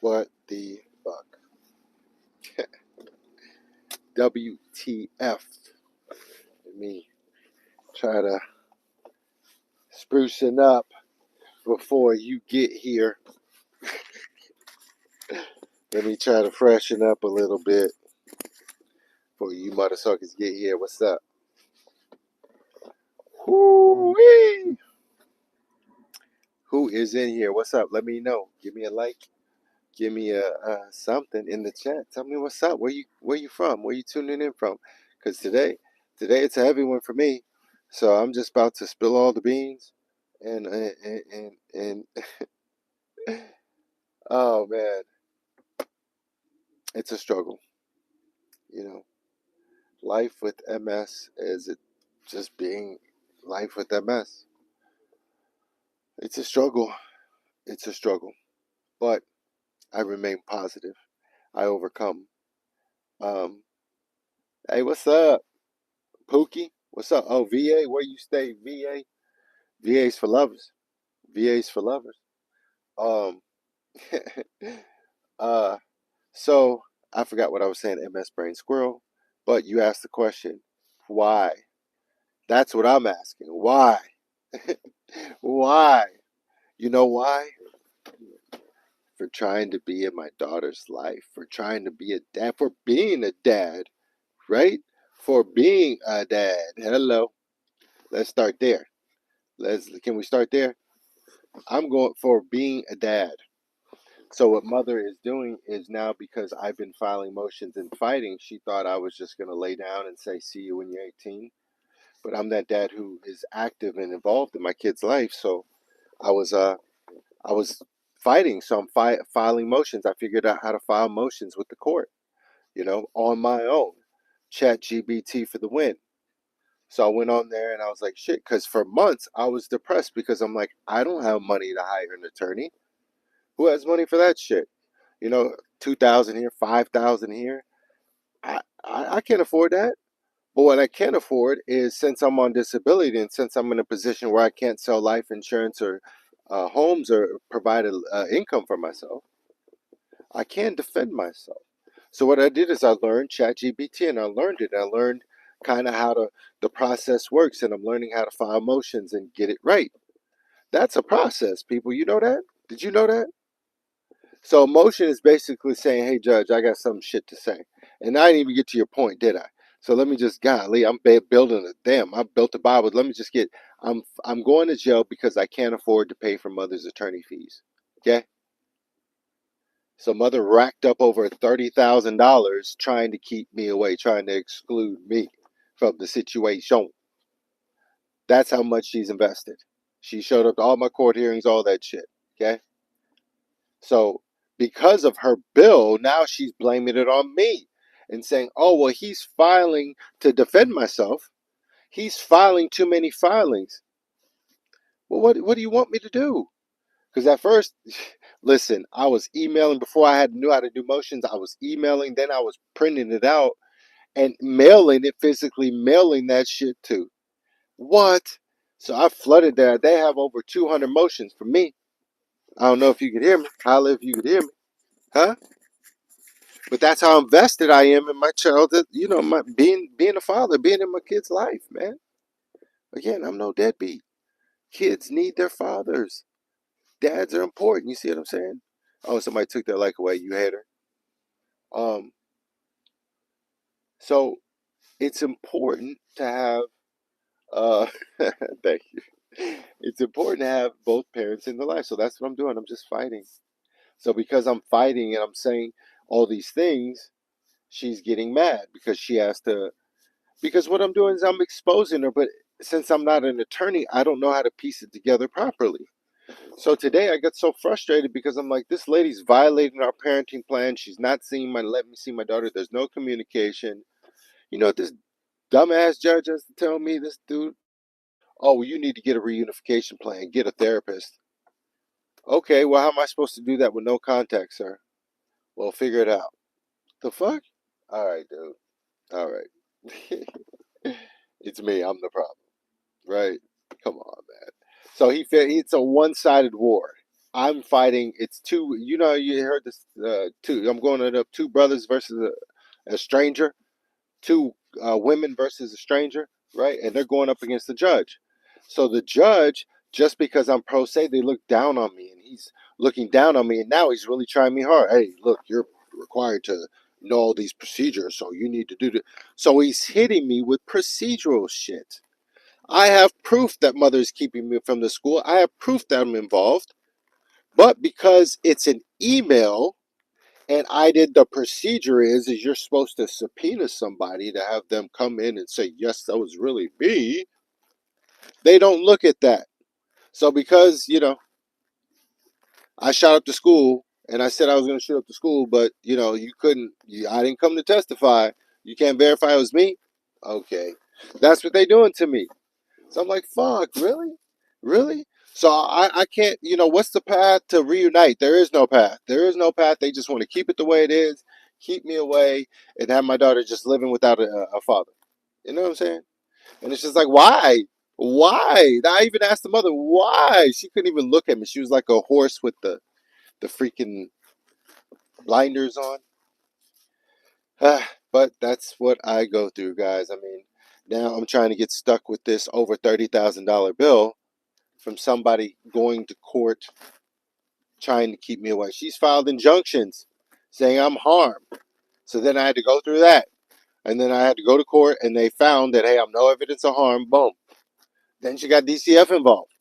What the fuck? WTF? Let me try to sprucing up before you get here. Let me try to freshen up a little bit before you motherfuckers get here. What's up? Woo-wee! Who is in here? What's up? Let me know. Give me a like. Give me a something in the chat. Tell me what's up. Where you from? Where you tuning in from? Because today it's a heavy one for me. So I'm just about to spill all the beans, and oh man, it's a struggle. You know, life with MS is it just being life with MS. It's a struggle. It's a struggle, but I remain positive. I overcome. Um, hey, what's up, Pookie? What's up? Oh, VA, where you stay? VA, VA's for lovers. VA's for lovers. Um, uh, so I forgot what I was saying. MS brain squirrel, but you asked the question, why? That's what I'm asking. Why? Why? You know why? For trying to be in my daughter's life, for trying to be a dad, for being a dad, right? For being a dad. Hello. Let's start there. Can we start there? I'm going for being a dad. So what mother is doing is now, because I've been filing motions and fighting, she thought I was just going to lay down and say, see you when you're 18. But I'm that dad who is active and involved in my kid's life. So I was I was fighting. So I'm filing motions. I figured out how to file motions with the court, on my own. Chat GBT for the win. So I went on there and I was like, shit, because for months I was depressed because I'm like, I don't have money to hire an attorney. Who has money for that shit? 2,000 here, 5,000 here. I can't afford that. But what I can afford is, since I'm on disability and since I'm in a position where I can't sell life insurance or homes or provide an income for myself, I can defend myself. So what I did is I learned ChatGPT and I learned it. I learned kind of how the process works, and I'm learning how to file motions and get it right. That's a process, people. You know that? Did you know that? So a motion is basically saying, "Hey, judge, I got some shit to say," and I didn't even get to your point, did I? So let me just, golly, I'm building a damn. I built a Bible. Let me just get. I'm going to jail because I can't afford to pay for mother's attorney fees. Okay. So mother racked up over $30,000 trying to keep me away, trying to exclude me from the situation. That's how much she's invested. She showed up to all my court hearings, all that shit. Okay. So because of her bill, now she's blaming it on me and saying, oh, well, he's filing to defend myself. He's filing too many filings. Well, what do you want me to do? Because at first, listen, I was emailing before I knew how to do motions. I was emailing, then I was printing it out and mailing it, physically mailing that shit too. What? So I flooded there. They have over 200 motions for me. I don't know if you could hear me. Holla if you could hear me. Huh? But that's how invested I am in my child. My being a father, being in my kid's life, man. Again, I'm no deadbeat. Kids need their fathers. Dads are important. You see what I'm saying? Oh, somebody took their like away. You hater. Um, so it's important to have. Thank you. It's important to have both parents in the life. So that's what I'm doing. I'm just fighting. So because I'm fighting and I'm saying all these things, she's getting mad because she has to. Because what I'm doing is I'm exposing her, but since I'm not an attorney, I don't know how to piece it together properly. So today I got so frustrated because I'm like, this lady's violating our parenting plan. She's not let me see my daughter. There's no communication. You know what this dumbass judge has to tell me, this dude? Oh, well, you need to get a reunification plan, get a therapist. Okay, well, how am I supposed to do that with no contact, sir? Well, figure it out. The fuck? All right, dude. All right. It's me. I'm the problem. Right? Come on, man. So it's a one-sided war. I'm fighting. It's two. You know, you heard this. Two. I'm going up two brothers versus a stranger. Two women versus a stranger, right? And they're going up against the judge. So the judge, just because I'm pro se, they look down on me, and he's looking down on me, and now he's really trying me hard. Hey, look, you're required to know all these procedures, so you need to do that. So he's hitting me with procedural shit. I have proof that mother is keeping me from the school. I have proof that I'm involved. But because it's an email and I did the procedure is you're supposed to subpoena somebody to have them come in and say, yes, that was really me. They don't look at that. So because, I shot up the school and I said I was going to shoot up the school, but, you couldn't, I didn't come to testify. You can't verify it was me. Okay. That's what they doing to me. So I'm like, fuck, really? Really? So I can't, what's the path to reunite? There is no path. There is no path. They just want to keep it the way it is, keep me away, and have my daughter just living without a father. You know what I'm saying? And it's just like, why? Why? I even asked the mother, why? She couldn't even look at me. She was like a horse with the freaking blinders on. But that's what I go through, guys. I mean, now I'm trying to get stuck with this over $30,000 bill from somebody going to court trying to keep me away. She's filed injunctions saying I'm harmed. So then I had to go through that. And then I had to go to court and they found that, hey, I'm no evidence of harm. Boom. Then she got DCF involved.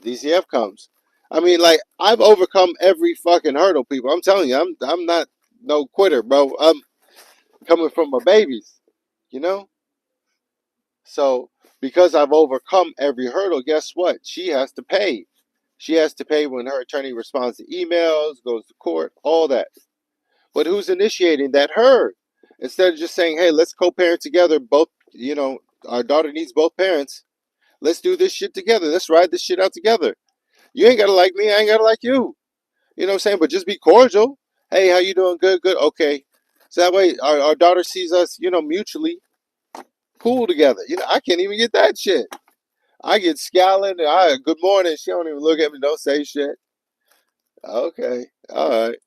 DCF comes. I mean, like, I've overcome every fucking hurdle, people. I'm telling you, I'm not no quitter, bro. I'm coming from my babies, you know? So because I've overcome every hurdle, guess what? She has to pay. She has to pay when her attorney responds to emails, goes to court, all that. But who's initiating that? Her. Instead of just saying, hey, let's co-parent together. Both, our daughter needs both parents. Let's do this shit together. Let's ride this shit out together. You ain't got to like me. I ain't got to like you. You know what I'm saying? But just be cordial. Hey, how you doing? Good, good. Okay. So that way our daughter sees us, mutually cool together. I can't even get that shit. I get scowling. Good morning. She don't even look at me. Don't say shit. Okay. All right.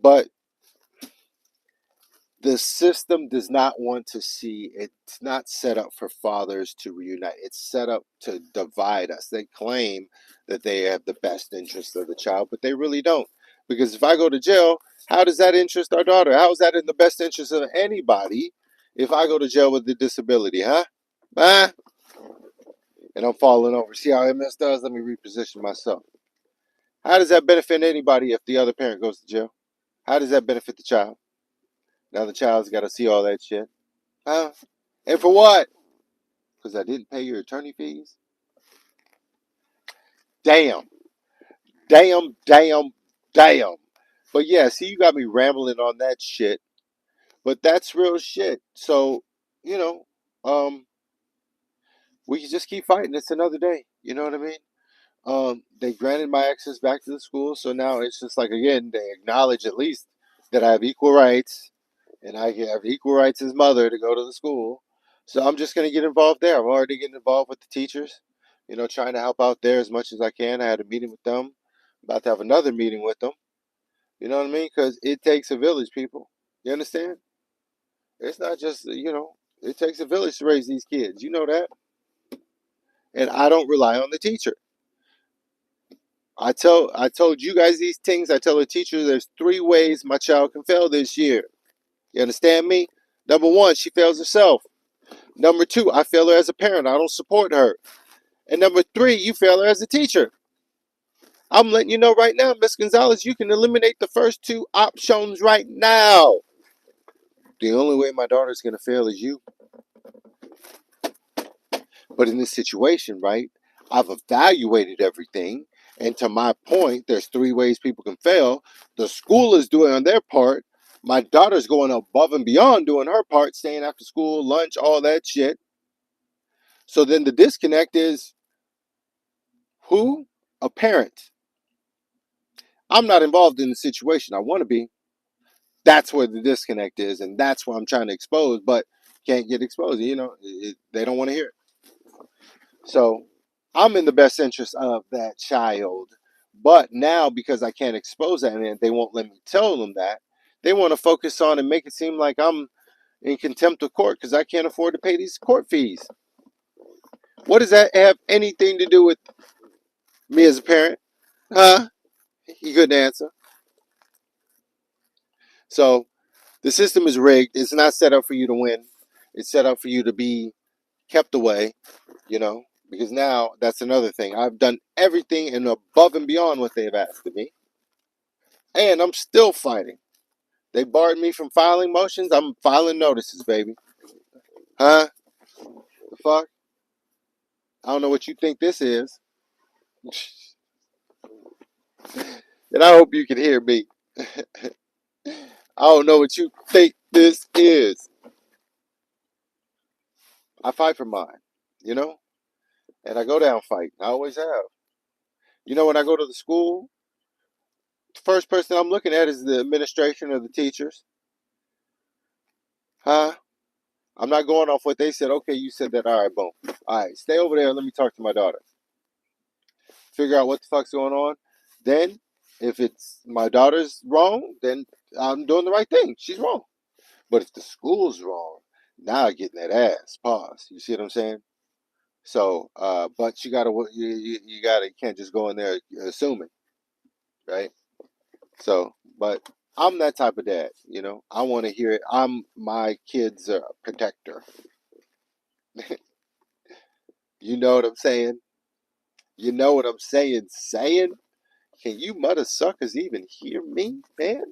But the system does not want to see, it's not set up for fathers to reunite. It's set up to divide us. They claim that they have the best interest of the child, but they really don't. Because if I go to jail, how does that interest our daughter? How is that in the best interest of anybody if I go to jail with a disability, huh? Ah, and I'm falling over. See how MS does? Let me reposition myself. How does that benefit anybody if the other parent goes to jail? How does that benefit the child? Now the child's got to see all that shit. Huh? And for what? Because I didn't pay your attorney fees? Damn. Damn, damn, damn. But yeah, see, you got me rambling on that shit. But that's real shit. So, you know, um, we can just keep fighting. It's another day. You know what I mean? They granted my access back to the school, so now it's just like, again, they acknowledge at least that I have equal rights, and I have equal rights as mother to go to the school. So I'm just gonna get involved there. I'm already getting involved with the teachers, trying to help out there as much as I can. I had a meeting with them, about to have another meeting with them. You know what I mean? Because it takes a village, people. You understand? It's not just it takes a village to raise these kids. You know that, and I don't rely on the teacher. I told you guys these things. I tell the teacher there's three ways my child can fail this year. You understand me? Number one, she fails herself. Number two, I fail her as a parent. I don't support her. And number three, you fail her as a teacher. I'm letting you know right now, Miss Gonzalez, you can eliminate the first two options right now. The only way my daughter's going to fail is you. But in this situation, right, I've evaluated everything. And to my point, there's three ways people can fail. The school is doing on their part. My daughter's going above and beyond doing her part, staying after school, lunch, all that shit. So then the disconnect is who? A parent. I'm not involved in the situation. I want to be. That's where the disconnect is. And that's what I'm trying to expose, but can't get exposed. They don't want to hear it. So I'm in the best interest of that child. But now, because I can't expose that and they won't let me tell them that, they want to focus on and make it seem like I'm in contempt of court because I can't afford to pay these court fees. What does that have anything to do with me as a parent? Huh? He couldn't answer. So the system is rigged. It's not set up for you to win. It's set up for you to be kept away, you know, because now that's another thing. I've done everything and above and beyond what they've asked of me. And I'm still fighting. They barred me from filing motions. I'm filing notices, baby. Huh? The fuck? I don't know what you think this is. And I hope you can hear me. I don't know what you think this is. I fight for mine, you know? And I go down fighting. I always have. You know, when I go to the school, the first person I'm looking at is the administration or the teachers. Huh? I'm not going off what they said. Okay, you said that. All right, boom. All right, stay over there. Let me talk to my daughter. Figure out what the fuck's going on. Then, if it's my daughter's wrong, then I'm doing the right thing. She's wrong. But if the school's wrong, now I'm getting that ass. Pause. You see what I'm saying? So, but you can't just go in there assuming, right? So, but I'm that type of dad, you know. I want to hear it. I'm my kid's protector. You know what I'm saying? You know what I'm saying? Saying? Can you mother suckers even hear me, man?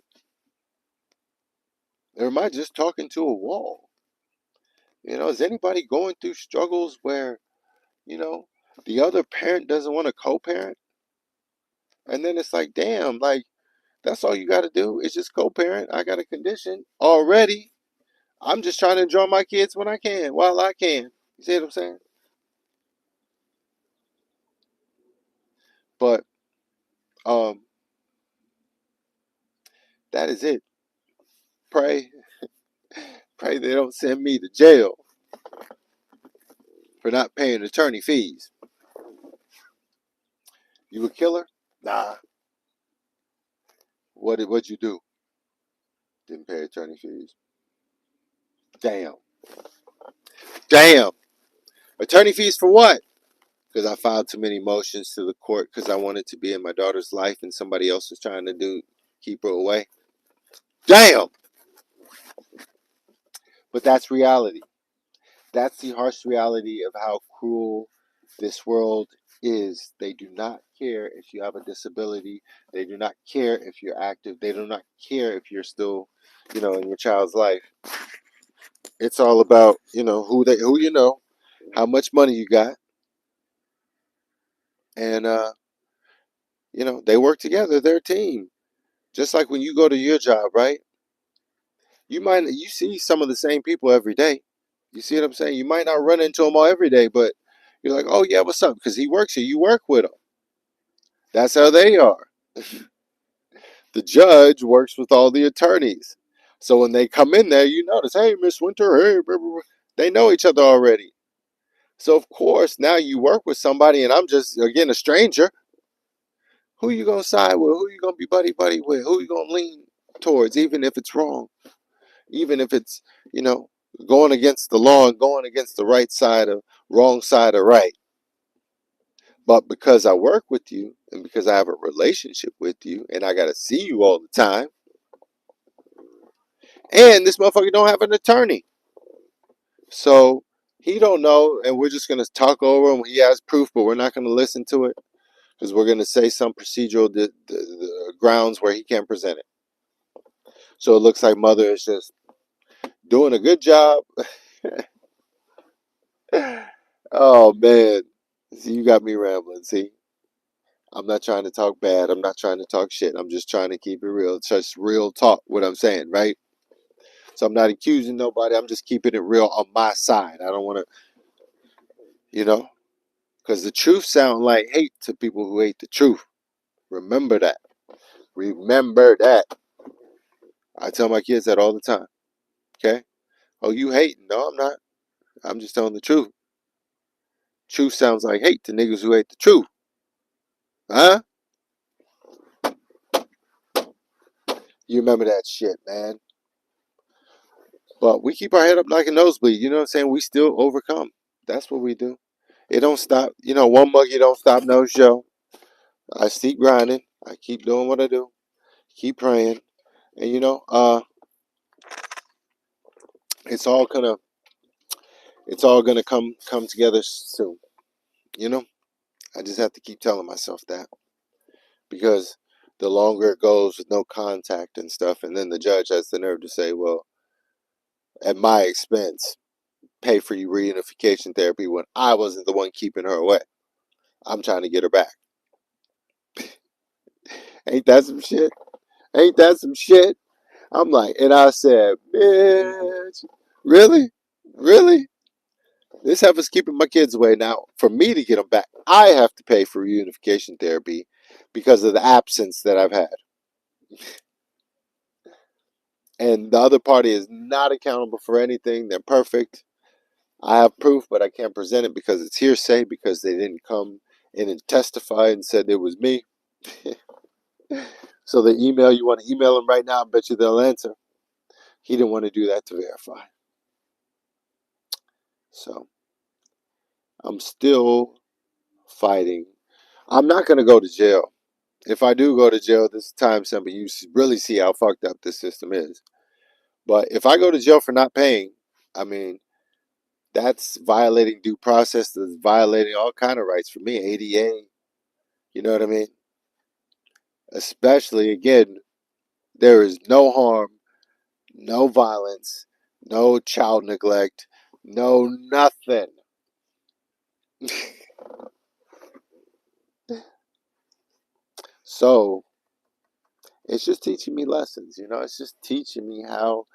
Or am I just talking to a wall? You know, is anybody going through struggles where, you know, the other parent doesn't want to co-parent? And then it's like, damn, like that's all you got to do is just co-parent. I got a condition already. I'm just trying to enjoy my kids when I can, while I can. You see what I'm saying? But um, that is it. Pray, pray they don't send me to jail for not paying attorney fees. You a killer? Nah. What'd you do? Didn't pay attorney fees. Damn. Damn. Attorney fees for what? Because I filed too many motions to the court because I wanted to be in my daughter's life and somebody else was trying to keep her away. Damn. But that's reality. That's the harsh reality of how cruel this world is. They do not care if you have a disability. They do not care if you're active. They do not care if you're still, in your child's life. It's all about, who you know, how much money you got, and they work together. They're a team. Just like when you go to your job, right? You see some of the same people every day. You see what I'm saying? You might not run into them all every day, but you're like, oh yeah, what's up? Because he works here. You work with him. That's how they are. The judge works with all the attorneys. So when they come in there, you notice, hey, Miss Winter, hey, blah, blah, blah. They know each other already. So of course, now you work with somebody, and I'm just again a stranger. Who you gonna side with? Who you gonna be buddy buddy with? Who you gonna lean towards, even if it's wrong, even if it's you know going against the law and going against the right side of wrong side of right. But because I work with you and because I have a relationship with you and I gotta see you all the time, and this motherfucker don't have an attorney, so he don't know, and we're just gonna talk over him. He has proof, but we're not gonna listen to it because we're gonna say some procedural the grounds where he can't present it. So it looks like mother is just doing a good job. Oh man, see, you got me rambling. See, I'm not trying to talk bad. I'm not trying to talk shit. I'm just trying to keep it real. It's just real talk. What I'm saying, right? So I'm not accusing nobody. I'm just keeping it real on my side. I don't want to, you know, because the truth sounds like hate to people who hate the truth. Remember that. Remember that. I tell my kids that all the time. Okay. Oh, you hating? No, I'm not. I'm just telling the truth. Truth sounds like hate to niggas who hate the truth. Huh? You remember that shit, man. But we keep our head up like a nosebleed. You know what I'm saying? We still overcome. That's what we do. It don't stop. You know, one monkey don't stop no show. I keep grinding. I keep doing what I do. Keep praying. And it's all gonna it's all gonna come together soon. You know? I just have to keep telling myself that. Because the longer it goes with no contact and stuff, and then the judge has the nerve to say, well, at my expense, pay for you reunification therapy when I wasn't the one keeping her away. I'm trying to get her back. Ain't that some shit? Ain't that some shit? I'm like, and I said, bitch, really? Really? This heifer's keeping my kids away. Now, for me to get them back, I have to pay for reunification therapy because of the absence that I've had. And the other party is not accountable for anything. They're perfect. I have proof, but I can't present it because it's hearsay, because they didn't come in and testify and said it was me. So the email, you want to email them right now, I bet you they'll answer. He didn't want to do that to verify. So I'm still fighting. I'm not going to go to jail. If I do go to jail, this time simple, you really see how fucked up this system is. But if I go to jail for not paying, I mean, that's violating due process. That's violating all kind of rights for me. ADA, you know what I mean? Especially, again, there is no harm, no violence, no child neglect, no nothing. So it's just teaching me lessons, it's just teaching me how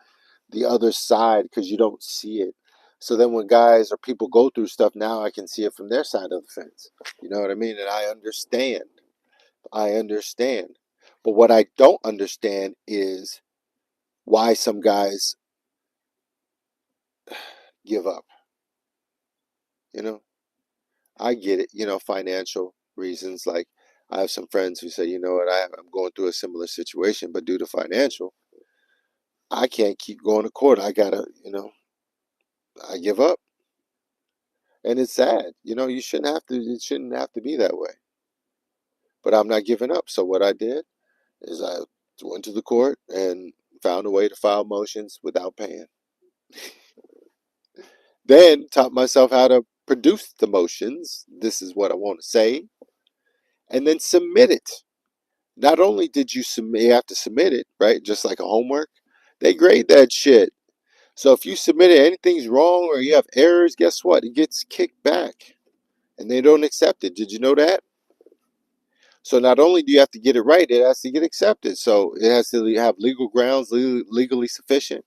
the other side, because you don't see it. So then when guys or people go through stuff, now I can see it from their side of the fence. You know what I mean? And I understand. I understand. But what I don't understand is why some guys give up. You know, I get it, financial reasons. Like, I have some friends who say, you know what, I'm going through a similar situation, but due to financial, I can't keep going to court. I gotta, I give up. And it's sad. You shouldn't have to, it shouldn't have to be that way. But I'm not giving up. So what I did is I went to the court and found a way to file motions without paying. Then taught myself how to produce the motions. This is what I want to say. And then submit it. Not only did you submit, you have to submit it, right? Just like a homework. They grade that shit. So if you submit it, anything's wrong or you have errors, guess what? It gets kicked back. And they don't accept it. Did you know that? So not only do you have to get it right, it has to get accepted. So it has to have legal grounds, legally sufficient.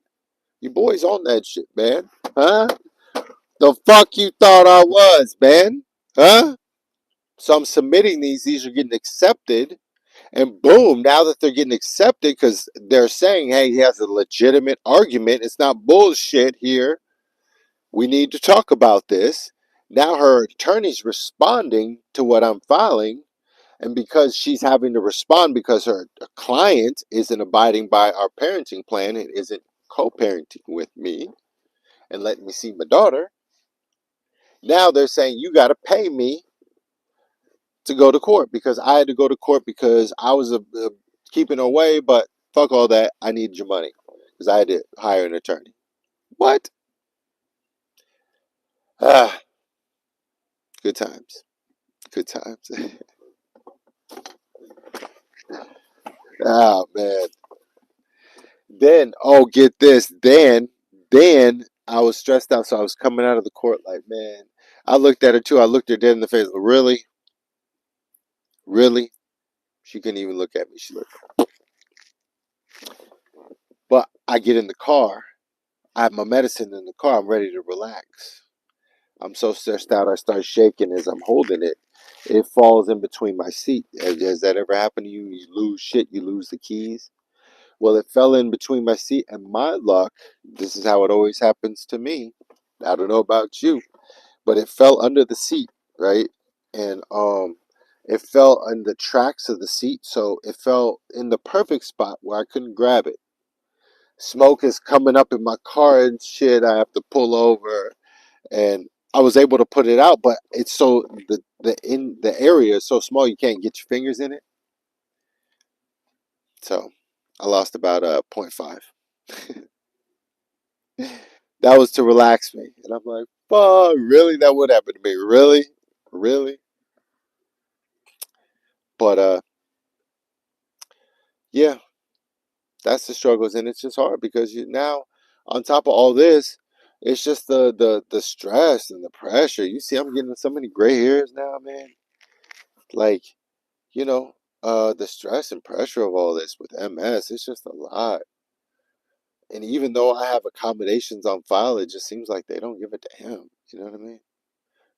You boys on that shit, man. Huh? The fuck you thought I was, man? Huh? So I'm submitting these are getting accepted. And boom, now that they're getting accepted because they're saying, hey, he has a legitimate argument. It's not bullshit here. We need to talk about this. Now her attorney's responding to what I'm filing. And because she's having to respond because her client isn't abiding by our parenting plan and isn't co-parenting with me and letting me see my daughter, now they're saying you got to pay me to go to court because I had to go to court because I was keeping her away, but fuck all that. I need your money because I had to hire an attorney. What? Ah, good times. Good times. Oh, man. Then, oh, get this. Then I was stressed out, so I was coming out of the court like, man. I looked at her too. I looked her dead in the face. Really? Really? She couldn't even look at me. She looked. But I get in the car. I have my medicine in the car. I'm ready to relax. I'm so stressed out. I start shaking as I'm holding it. It falls in between my seat. Has that ever happened to you? You lose shit. You lose the keys. Well, it fell in between my seat, and my luck. This is how it always happens to me. I don't know about you, but it fell under the seat, right? And It fell on the tracks of the seat, so it fell in the perfect spot where I couldn't grab it. Smoke is coming up in my car and shit. I have to pull over, and I was able to put it out, but it's so the area is so small you can't get your fingers in it. So I lost about point 0.5. That was to relax me, and I'm like, "Fuck, really? That would happen to me? Really, really?" But yeah, that's the struggles, and it's just hard because you now, on top of all this, it's just the stress and the pressure. You see, I'm getting so many gray hairs now, man. Like, you know, the stress and pressure of all this with MS, it's just a lot. And even though I have accommodations on file, it just seems like they don't give a damn. You know what I mean?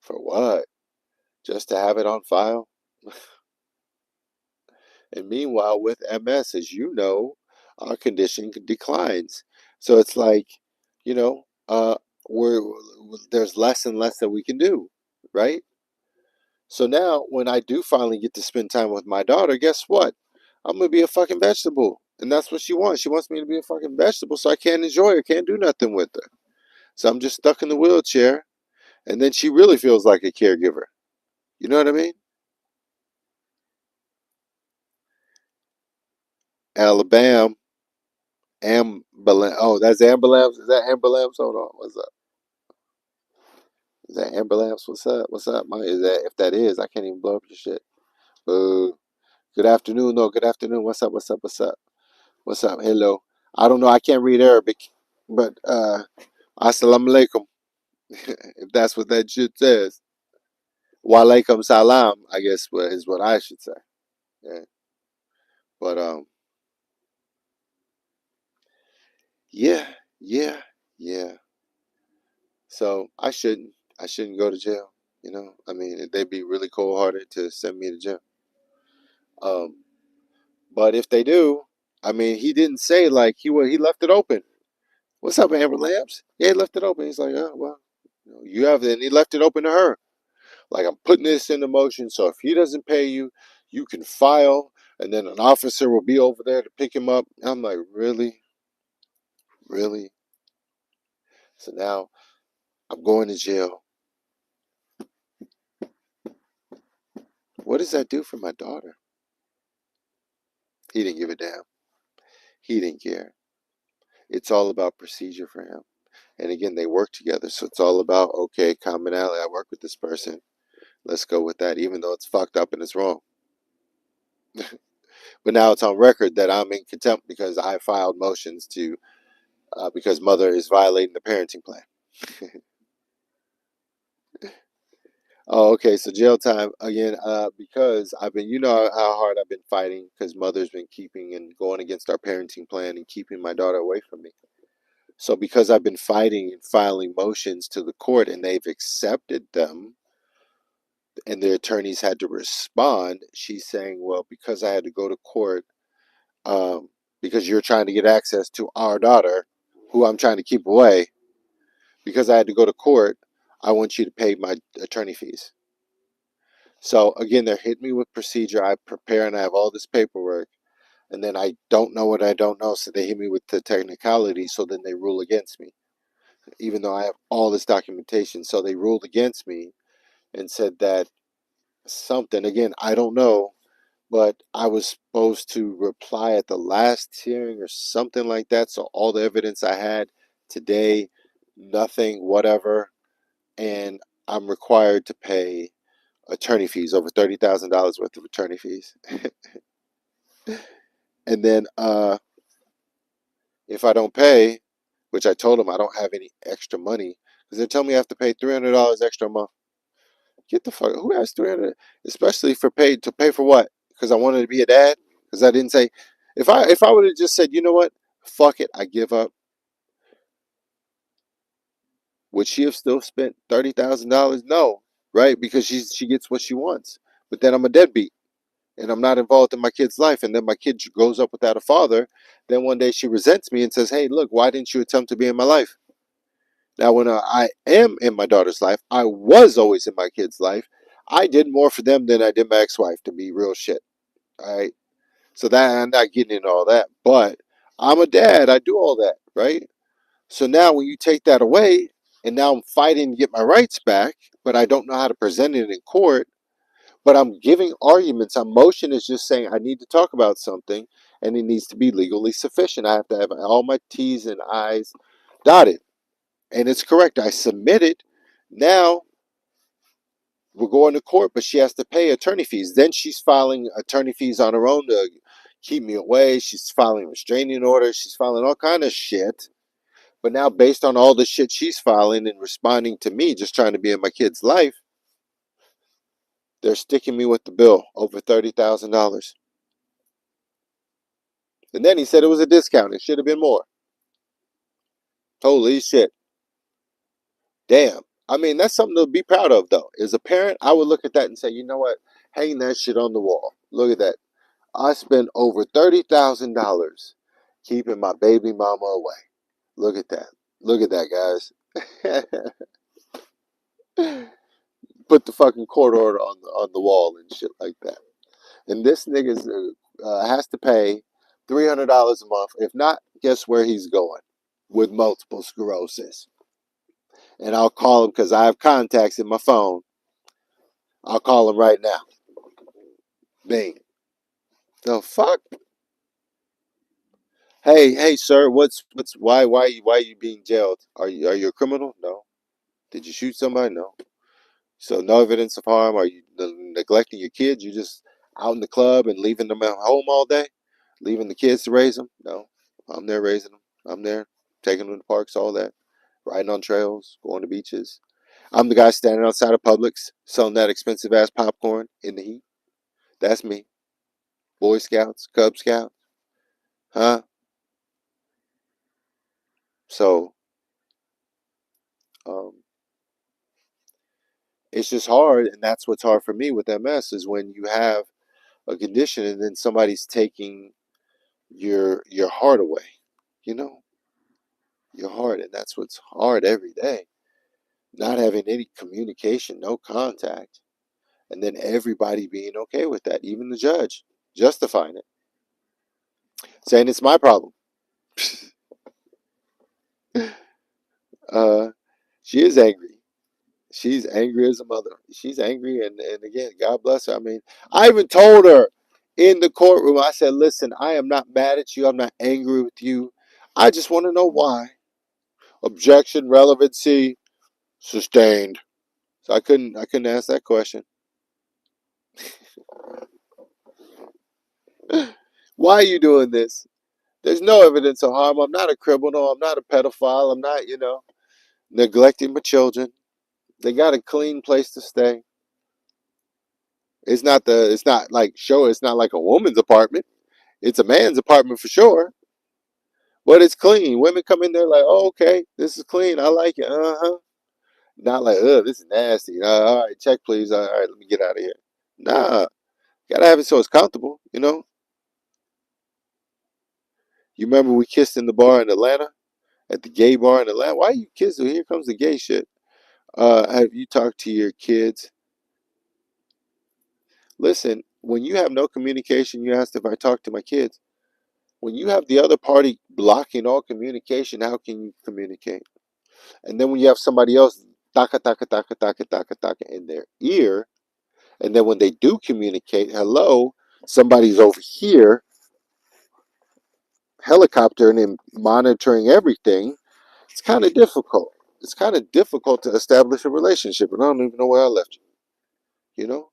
For what? Just to have it on file? And meanwhile, with MS, as you know, our condition declines. So it's like, you know, we're there's less and less that we can do, right? So now, when I do finally get to spend time with my daughter, guess what? I'm gonna be a fucking vegetable, and that's what she wants. She wants me to be a fucking vegetable, so I can't enjoy her, can't do nothing with her. So I'm just stuck in the wheelchair, and then she really feels like a caregiver. You know what I mean? Alabama. Ambulance. Oh, that's ambulance. Is that ambulance? Hold on. What's up? Is that ambulance? What's up? What's up? Is that if that is? I can't even blow up your shit. Boo. Good afternoon. No. Good afternoon. What's up? What's up? What's up? What's up? Hello. I don't know. I can't read Arabic, but assalamu alaikum. If that's what that shit says. Wa alaikum salam. I guess is what I should say. Yeah. But yeah, yeah, yeah. So I shouldn't go to jail. You know, I mean, they'd be really cold hearted to send me to jail. Um, but if they do, I mean, he didn't say like he left it open. What's up, Amber Lamps? Yeah, he left it open. He's like, oh well, you have it, and he left it open to her. Like I'm putting this into motion, so if he doesn't pay you, you can file, and then an officer will be over there to pick him up. I'm like, really, really? So now I'm going to jail. What does that do for my daughter? He didn't give a damn. He didn't care. It's all about procedure for him. And again, they work together. So it's all about, okay, commonality. I work with this person. Let's go with that, even though it's fucked up and it's wrong. But now it's on record that I'm in contempt because I filed motions to, because mother is violating the parenting plan. Oh, okay. So jail time again, because I've been, you know how hard I've been fighting because mother's been keeping and going against our parenting plan and keeping my daughter away from me. So because I've been fighting and filing motions to the court and they've accepted them and the attorneys had to respond, she's saying, well, because I had to go to court, because you're trying to get access to our daughter, who I'm trying to keep away, because I had to go to court, I want you to pay my attorney fees. So again, they're hitting me with procedure. I prepare and I have all this paperwork, and then I don't know what I don't know. So they hit me with the technicality. So then they rule against me, even though I have all this documentation. So they ruled against me and said that something, again, I don't know, but I was supposed to reply at the last hearing or something like that. So all the evidence I had today, nothing, whatever, and I'm required to pay attorney fees, over $30,000 worth of attorney fees. And then if I don't pay, which I told them I don't have any extra money, because they're telling me I have to pay $300 extra a month. Get the fuck. Who has 300? Especially for paid to pay for what? Because I wanted to be a dad. Because I didn't say, if I would have just said, you know what, fuck it, I give up. Would she have still spent $30,000? No, right? Because she gets what she wants. But then I'm a deadbeat, and I'm not involved in my kid's life. And then my kid grows up without a father. Then one day she resents me and says, hey, look, why didn't you attempt to be in my life? Now, when I am in my daughter's life, I was always in my kid's life. I did more for them than I did my ex-wife, to be real shit. All right. So that I'm not getting into all that, but I'm a dad. I do all that, right? So now when you take that away, and now I'm fighting to get my rights back, but I don't know how to present it in court, but I'm giving arguments. A motion is just saying I need to talk about something and it needs to be legally sufficient. I have to have all my T's and I's dotted. And it's correct. I submit it. Now we're going to court, but she has to pay attorney fees. Then she's filing attorney fees on her own to keep me away. She's filing restraining orders. She's filing all kind of shit. But now, based on all the shit she's filing and responding to me, just trying to be in my kid's life, they're sticking me with the bill over $30,000. And then he said it was a discount. It should have been more. Holy shit. Damn. I mean, that's something to be proud of, though. As a parent, I would look at that and say, you know what? Hang that shit on the wall. Look at that. I spent over $30,000 keeping my baby mama away. Look at that. Look at that, guys. Put the fucking court order on the wall and shit like that. And this nigga has to pay $300 a month. If not, guess where he's going with multiple sclerosis. And I'll call him because I have contacts in my phone. I'll call him right now. Bing. The fuck? Hey, sir. Why are you being jailed? Are you a criminal? No. Did you shoot somebody? No. So no evidence of harm. Are you neglecting your kids? You just out in the club and leaving them at home all day, leaving the kids to raise them? No. I'm there raising them. I'm there taking them to parks, all that, riding on trails, going to beaches. I'm the guy standing outside of Publix selling that expensive ass popcorn in the heat. That's me. Boy Scouts, Cub Scouts, huh? So um, it's just hard, and that's what's hard for me with MS is when you have a condition and then somebody's taking your heart away, you know, your heart, and that's what's hard every day. Not having any communication, no contact, and then everybody being okay with that, even the judge justifying it, saying it's my problem. uh, she is angry. She's angry as a mother. She's angry, and again, God bless her. I mean, I even told her in the courtroom, I said, listen, I am not mad at you. I'm not angry with you. I just want to know why. Objection, relevancy, sustained. So I couldn't ask that question. Why are you doing this? There's no evidence of harm. I'm not a criminal. I'm not a pedophile. I'm not, neglecting my children. They got a clean place to stay. It's not like it's not like a woman's apartment. It's a man's apartment for sure. But it's clean. Women come in there like, oh, okay, this is clean. I like it. Uh-huh. Not like, this is nasty. All right, check please. All right, let me get out of here. Nah. Gotta have it so it's comfortable. You remember we kissed in the bar in Atlanta? At the gay bar in Atlanta? Why are you kissing? Here comes the gay shit. Have you talked to your kids? Listen, when you have no communication, you asked if I talked to my kids. When you have the other party blocking all communication, how can you communicate? And then when you have somebody else taka taka taka taka taka taka in their ear, and then when they do communicate, hello, somebody's over here helicoptering and monitoring everything. It's kind of difficult. It's kind of difficult to establish a relationship, and I don't even know where I left you.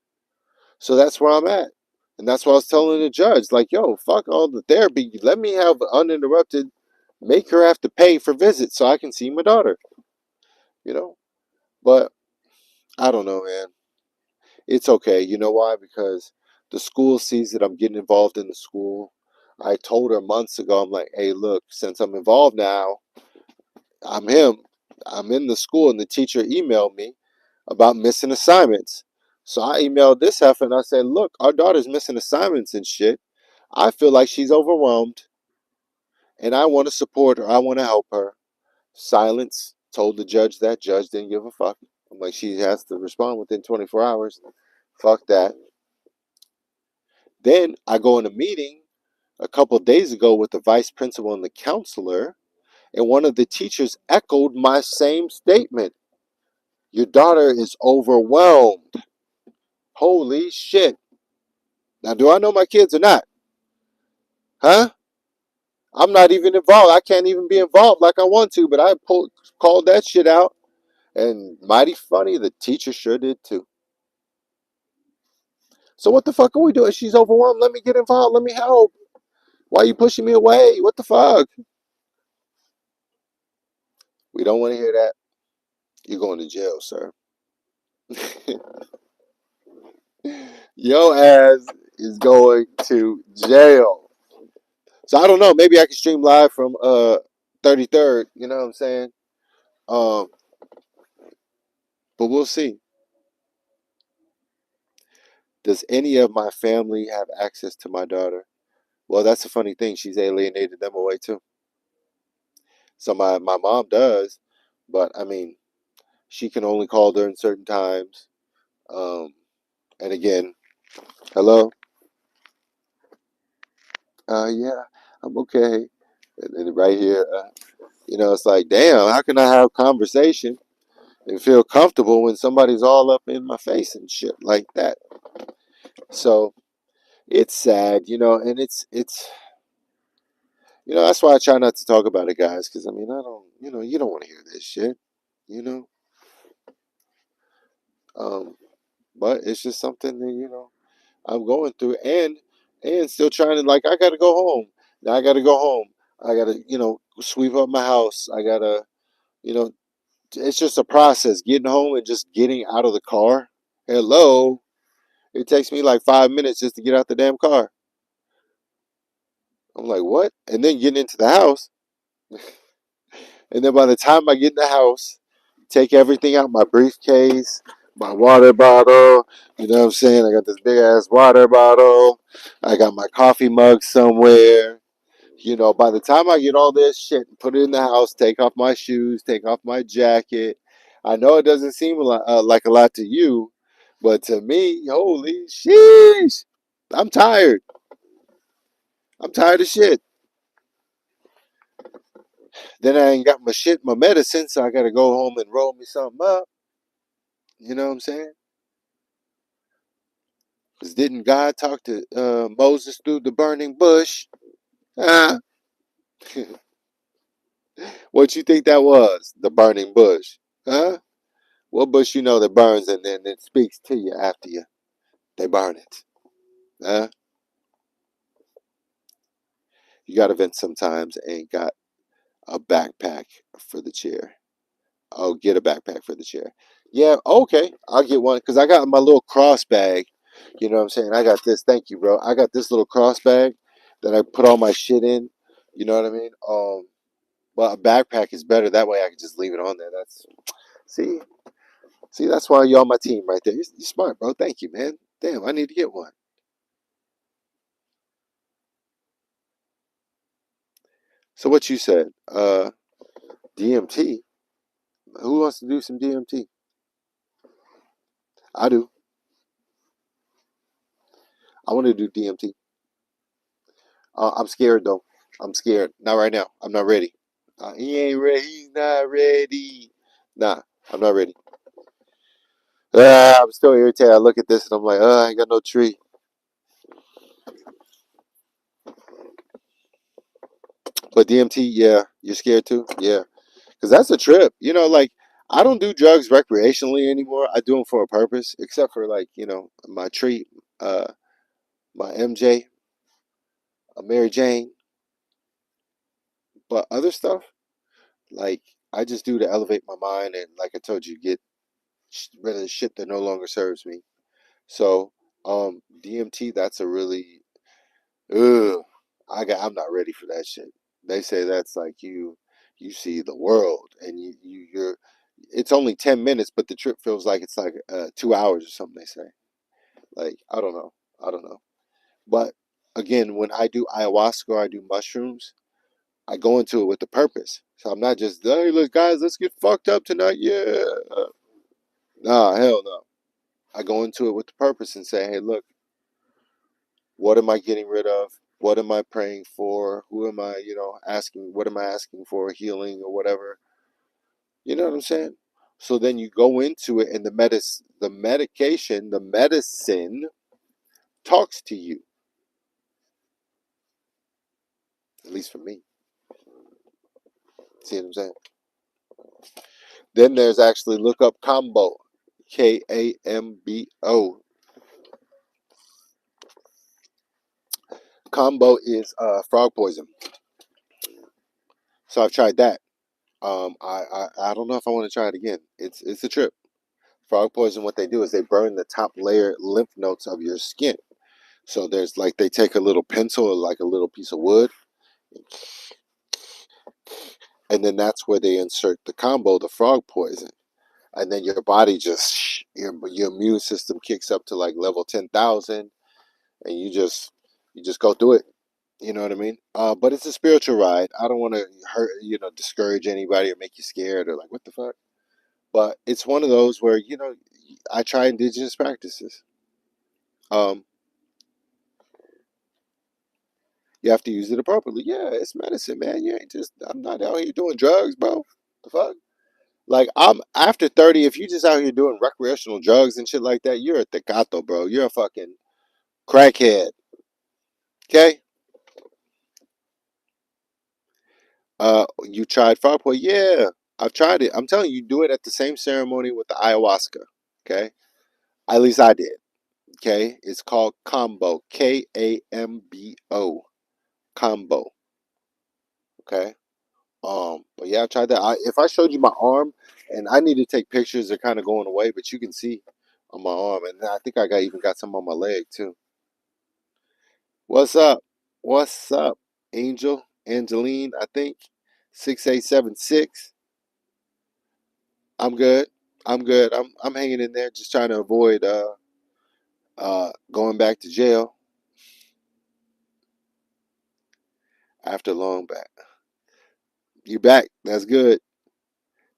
So that's where I'm at, and that's why I was telling the judge, like, yo, fuck all the therapy. Let me have uninterrupted. Make her have to pay for visits so I can see my daughter. You know, but I don't know, man. It's okay. You know why? Because the school sees that I'm getting involved in the school. I told her months ago, I'm like, hey, look, since I'm involved now, I'm him. I'm in the school, and the teacher emailed me about missing assignments. So I emailed this heifer and I said, look, our daughter's missing assignments and shit. I feel like she's overwhelmed and I want to support her. I want to help her. Silence. Told the judge that. Judge didn't give a fuck. I'm like, she has to respond within 24 hours. Fuck that. Then I go in a meeting a couple of days ago with the vice principal and the counselor, and one of the teachers echoed my same statement. Your daughter is overwhelmed. Holy shit. Now, do I know my kids or not? Huh? I'm not even involved. I can't even be involved like I want to, but called that shit out. And mighty funny, the teacher sure did too. So what the fuck are we doing? She's overwhelmed. Let me get involved. Let me help. Why are you pushing me away? What the fuck? We don't want to hear that. You're going to jail, sir. Your ass is going to jail. So I don't know. Maybe I can stream live from 33rd. You know what I'm saying? Um, but we'll see. Does any of my family have access to my daughter? Well, that's a funny thing. She's alienated them away too. So my mom does, but I mean, she can only call during certain times. Um, and again, hello. Yeah, I'm okay. And then right here, it's like, damn, how can I have conversation and feel comfortable when somebody's all up in my face and shit like that? So it's sad, and that's why I try not to talk about it, guys, because I mean, I don't, you don't want to hear this shit, you know. Um, but it's just something that I'm going through, and still trying to, like, I got to go home. Now I got to go home. I got to sweep up my house. I gotta you know it's just a process getting home and just getting out of the car. Hello, it takes me like 5 minutes just to get out the damn car. I'm like, what? And then getting into the house, and then by the time I get in the house, take everything out, my briefcase, my water bottle. You know what I'm saying? I got this big ass water bottle. I got my coffee mug somewhere. By the time I get all this shit and put it in the house, take off my shoes, take off my jacket. I know it doesn't seem like a lot to you, but to me, holy sheesh, I'm tired. I'm tired of shit. Then I ain't got my medicine, so I got to go home and roll me something up. You know what I'm saying? Because didn't God talk to Moses through the burning bush? Ah, what you think that was? The burning bush? Huh? What bush that burns and then it speaks to you after they burn it? Huh? You got to vent sometimes and got a backpack for the chair. I'll get a backpack for the chair. Yeah, okay. I'll get one because I got my little cross bag. You know what I'm saying? I got this. Thank you, bro. I got this little cross bag that I put all my shit in. You know what I mean? But a backpack is better. That way I can just leave it on there. See, see, that's why you're on my team right there. You're smart, bro. Thank you, man. Damn, I need to get one. So what you said? DMT. Who wants to do some DMT? I do. I want to do DMT. I'm scared though. I'm scared. Not right now. I'm not ready. He ain't ready. He's not ready. Nah, I'm not ready. I'm still irritated. I look at this and I'm like, I ain't got no tree. But DMT, yeah, you're scared too? Yeah. Because that's a trip. Like, I don't do drugs recreationally anymore. I do them for a purpose, except for, like, my tree, my MJ, a Mary Jane. But other stuff, like, I just do to elevate my mind and, like I told you, get rid of the shit that no longer serves me. So, DMT, that's a really, ugh, I'm not ready for that shit. They say that's like you see the world and it's only 10 minutes, but the trip feels like it's like 2 hours or something. They say, like, I don't know. But again, when I do ayahuasca or I do mushrooms, I go into it with the purpose. So I'm not just, hey, look, guys, let's get fucked up tonight. Yeah. Nah, hell no. I go into it with the purpose and say, hey, look, what am I getting rid of? What am I praying for? Who am I, asking? What am I asking for? Healing or whatever. You know what I'm saying? So then you go into it, and the medication, the medicine talks to you. At least for me. See what I'm saying? Then there's actually look up combo, Kambo. Combo is frog poison. So I've tried that. I don't know if I want to try it again. It's a trip. Frog poison. What they do is they burn the top layer lymph nodes of your skin. So there's like they take a little pencil or like a little piece of wood, and then that's where they insert the combo, the frog poison, and then your body just your immune system kicks up to like level 10,000, and you just go through it. You know what I mean? But it's a spiritual ride. I don't want to hurt, discourage anybody or make you scared or like what the fuck. But it's one of those where I try indigenous practices. Um, you have to use it appropriately. Yeah, it's medicine, man. You ain't just. I'm not out here doing drugs, bro. The fuck? Like I'm after 30. If you just out here doing recreational drugs and shit like that, you're a tecato, bro. You're a fucking crackhead. Okay? You tried frog poi? Yeah, I've tried it. I'm telling you, do it at the same ceremony with the ayahuasca. Okay? At least I did. Okay? It's called combo. Kambo. Combo. Okay? But yeah, I tried that. If I showed you my arm, and I need to take pictures, they're kind of going away, but you can see on my arm, and I think I even got some on my leg too. What's up? What's up, Angel? Angeline, I think 6876. I'm good. I'm good. I'm hanging in there, just trying to avoid going back to jail after long back. You back? That's good.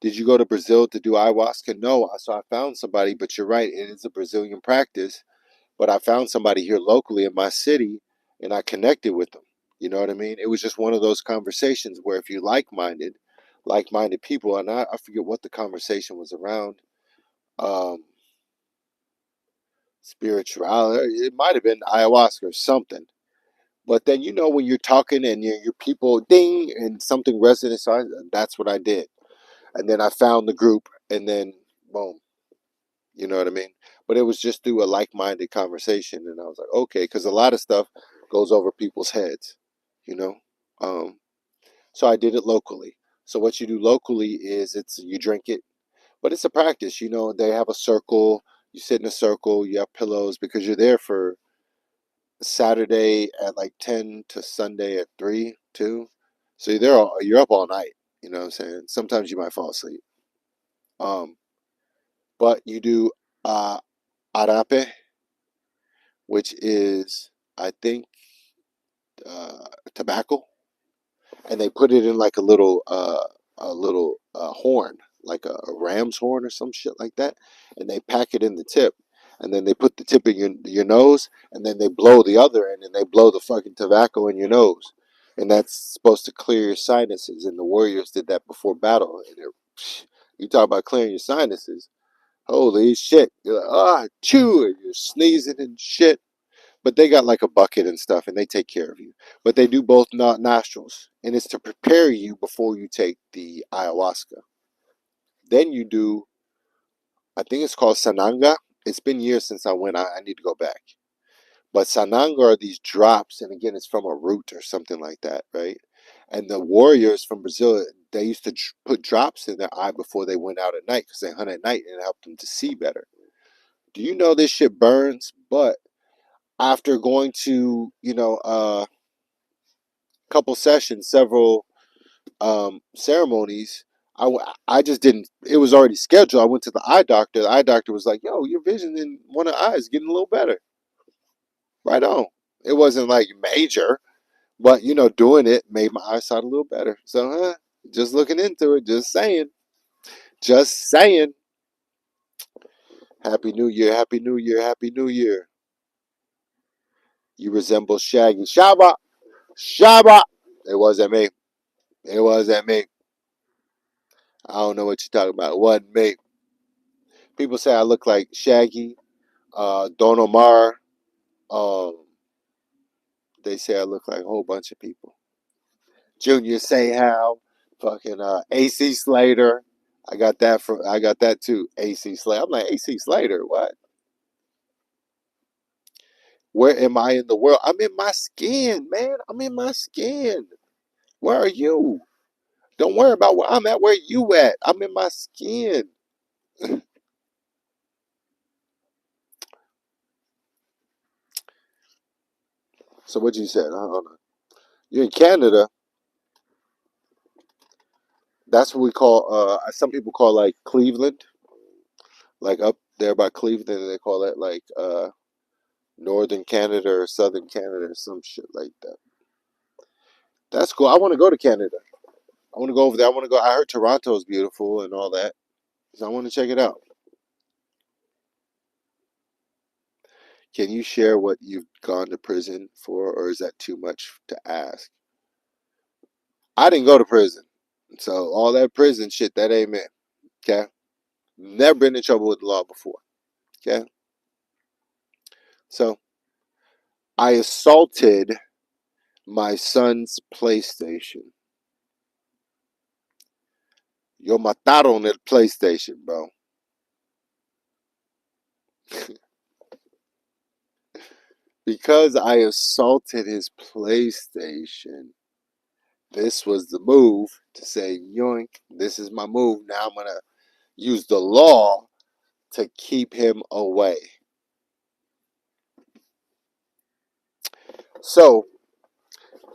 Did you go to Brazil to do ayahuasca? No. So I found somebody, but you're right. It is a Brazilian practice. But I found somebody here locally in my city, and I connected with them. You know what I mean? It was just one of those conversations where if you like-minded people, and I forget what the conversation was around. Um, Spirituality. It might have been ayahuasca or something. But then when you're talking and your people ding and something resonates, so that's what I did. And then I found the group, and then boom, you know what I mean? But it was just through a like-minded conversation, and I was like, okay, because a lot of stuff goes over people's heads, you know. Um, so I did it locally. So what you do locally is you drink it, but it's a practice. They have a circle. You sit in a circle. You have pillows because you're there for Saturday at like 10 to Sunday at 3, 2. So you're up all night. You know what I'm saying? Sometimes you might fall asleep. Um, but you do uh, arape, which is I think tobacco, and they put it in like a little horn, like a ram's horn or some shit like that, and they pack it in the tip, and then they put the tip in your nose, and then they blow the other end, and they blow the fucking tobacco in your nose, and that's supposed to clear your sinuses. And the warriors did that before battle, and you talk about clearing your sinuses. Holy shit! You're like, chew, and you're sneezing and shit. But they got like a bucket and stuff, and they take care of you. But they do both nostrils, and it's to prepare you before you take the ayahuasca. Then you do, I think it's called sananga. It's been years since I went. I need to go back. But sananga are these drops, and again, it's from a root or something like that, right? And the warriors from Brazil, they used to put drops in their eye before they went out at night because they hunt at night and it helped them to see better. Do you know this shit burns? But after going to, couple sessions, several ceremonies. I just didn't. It was already scheduled. I went to the eye doctor. The eye doctor was like, "Yo, your vision in one of the eyes is getting a little better." Right on. It wasn't like major, but doing it made my eyesight a little better. So, just looking into it, just saying, just saying. Happy New Year, Happy New Year, Happy New Year. You resemble Shaggy. Shaba! Shaba! It wasn't me. It wasn't me. I don't know what you're talking about. It wasn't me. People say I look like Shaggy, Don Omar. Um, they say I look like a whole bunch of people. Junior Seau, fucking AC Slater. I got that too. AC Slater. I'm like AC Slater. What? Where am I in the world? I'm in my skin, man. I'm in my skin. Where are you? Don't worry about where I'm at. Where you at? I'm in my skin. So what you said? Hold on. You're in Canada. That's what we call. Some people call like Cleveland, like up there by Cleveland. They call that like Northern Canada or Southern Canada or some shit like that. That's cool. I want to go to Canada. I want to go over there. I want to go. I heard Toronto is beautiful and all that, so I want to check it out. Can you share what you've gone to prison for, or is that too much to ask? I didn't go to prison, so all that prison shit that ain't me. Okay, never been in trouble with the law before. Okay, so I assaulted my son's PlayStation. Yo mataron el PlayStation, bro. Because I assaulted his PlayStation, this was the move to say, yoink, this is my move. Now I'm going to use the law to keep him away. So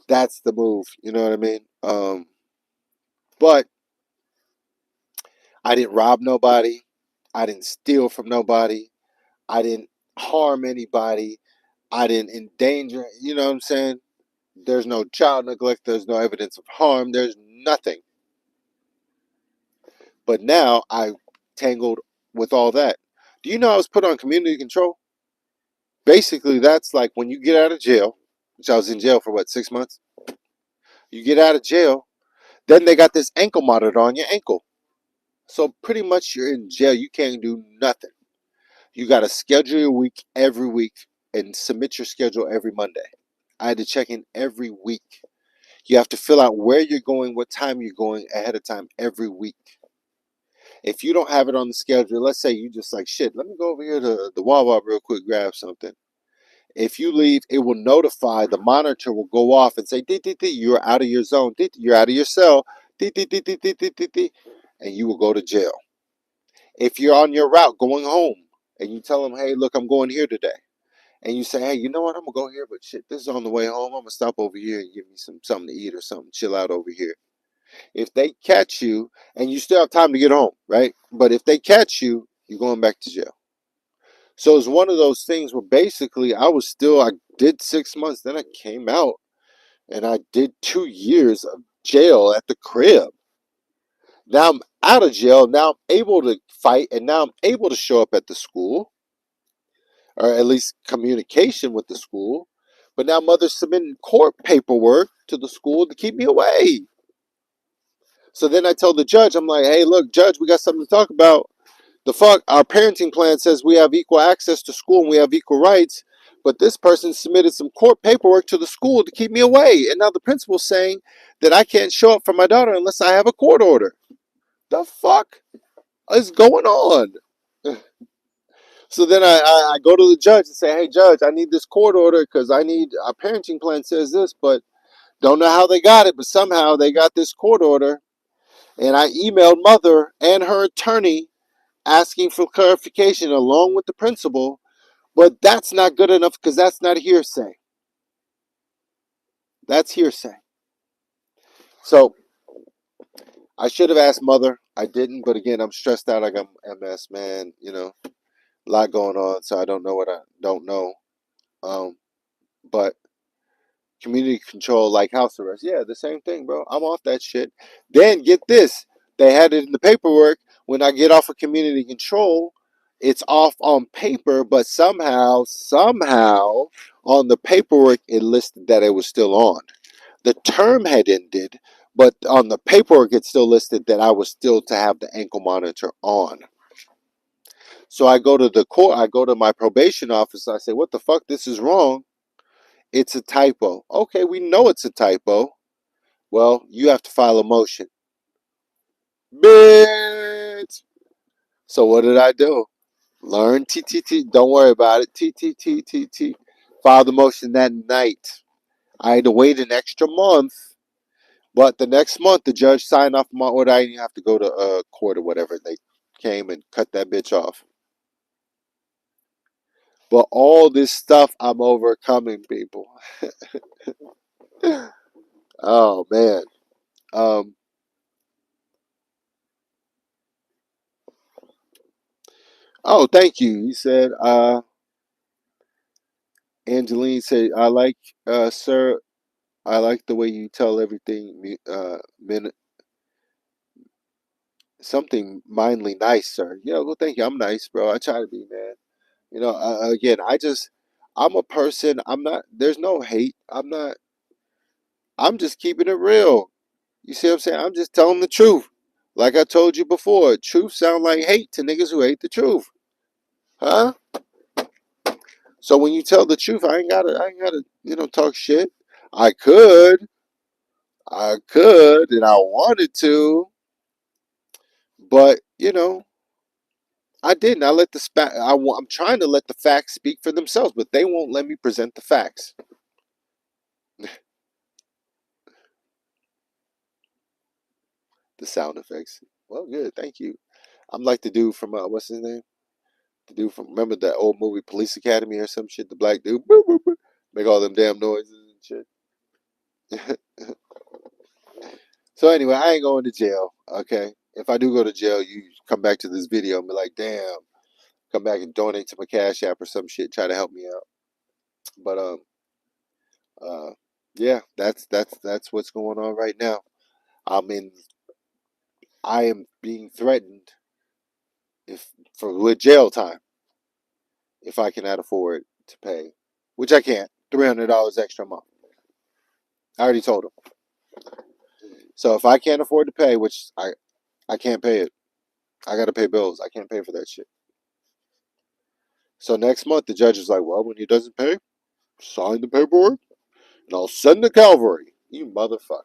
that's the move. You know what I mean? But I didn't rob nobody. I didn't steal from nobody. I didn't harm anybody. I didn't endanger. You know what I'm saying? There's no child neglect. There's no evidence of harm. There's nothing. But now I tangled with all that. Do you know I was put on community control? Basically, that's like when you get out of jail, which I was in jail for what, 6 months? You get out of jail, then they got this ankle monitor on your ankle. So pretty much you're in jail. You can't do nothing. You got to schedule your week every week and submit your schedule every Monday. I had to check in every week. You have to fill out where you're going, what time you're going ahead of time every week. If you don't have it on the schedule, let's say you just like, shit, let me go over here to the Wawa real quick, grab something. If you leave, it will notify, the monitor will go off and say, dee, dee, dee, you're out of your zone, dee, dee, you're out of your cell, dee, dee, dee, dee, dee, dee, dee, dee, and you will go to jail. If you're on your route going home and you tell them, hey, look, I'm going here today, and you say, hey, you know what, I'm going to go here, but shit, this is on the way home. I'm going to stop over here and give me something to eat or something, chill out over here. If they catch you, and you still have time to get home, right? But if they catch you, you're going back to jail. So it's one of those things where basically I did 6 months, then I came out and I did 2 years of jail at the crib. Now I'm out of jail. Now I'm able to fight, and now I'm able to show up at the school, or at least communication with the school. But now mother's submitting court paperwork to the school to keep me away. So then I told the judge, I'm like, hey, look, judge, we got something to talk about. The fuck, our parenting plan says we have equal access to school and we have equal rights, but this person submitted some court paperwork to the school to keep me away, and now the principal's saying that I can't show up for my daughter unless I have a court order. The fuck is going on? So then I go to the judge and say, hey, judge, I need this court order because our parenting plan says this, but don't know how they got it, but somehow they got this court order. And I emailed mother and her attorney asking for clarification along with the principal, but that's not good enough because that's not hearsay. That's hearsay. So I should have asked mother. I didn't, but again, I'm stressed out. I got MS, man. You know, a lot going on, so I don't know what I don't know. But community control, like house arrest, yeah, the same thing, bro. I'm off that shit. Then get this, they had it in the paperwork. When I get off of community control, It's off on paper, but somehow on the paperwork it listed that it was still on. The term had ended, but on the paperwork it still listed that I was still to have the ankle monitor on. So I go to the court, I go to my probation office, I say, "What the fuck? This is wrong. It's a typo." "Okay, we know it's a typo." "Well, you have to file a motion." Bitch. So what did I do? Learn TTT. Don't worry about it. TTTTT. Filed the motion that night. I had to wait an extra month, but the next month the judge signed off my order. I didn't have to go to court or whatever. They came and cut that bitch off. But all this stuff I'm overcoming, people. Oh man. Um. Oh, thank you. He said. Angeline said, "I like, sir. I like the way you tell everything. Something mindly nice, sir." Yeah, well, thank you. I'm nice, bro. I try to be, man. Again, I'm a person. I'm not. There's no hate. I'm not. I'm just keeping it real. You see what I'm saying? I'm just telling the truth. Like I told you before, truth sound like hate to niggas who hate the truth, huh? So when you tell the truth, I ain't gotta, talk shit. I could, and I wanted to, but I didn't. I let the I'm trying to let the facts speak for themselves, but they won't let me present the facts. The sound effects. Well, good. Thank you. I'm like the dude from what's his name? The dude from, remember that old movie Police Academy or some shit? The black dude, boop, boop, boop, make all them damn noises and shit. So anyway, I ain't going to jail. Okay. If I do go to jail, you come back to this video and be like, damn, come back and donate to my Cash App or some shit. Try to help me out. But uh, yeah, that's what's going on right now. I'm in. I am being threatened if for with jail time if I cannot afford to pay, which I can't. $300 extra a month. I already told him. So if I can't afford to pay, which I can't pay it, I got to pay bills. I can't pay for that shit. So next month the judge is like, well, when he doesn't pay, sign the paperwork and I'll send the cavalry. You motherfucker.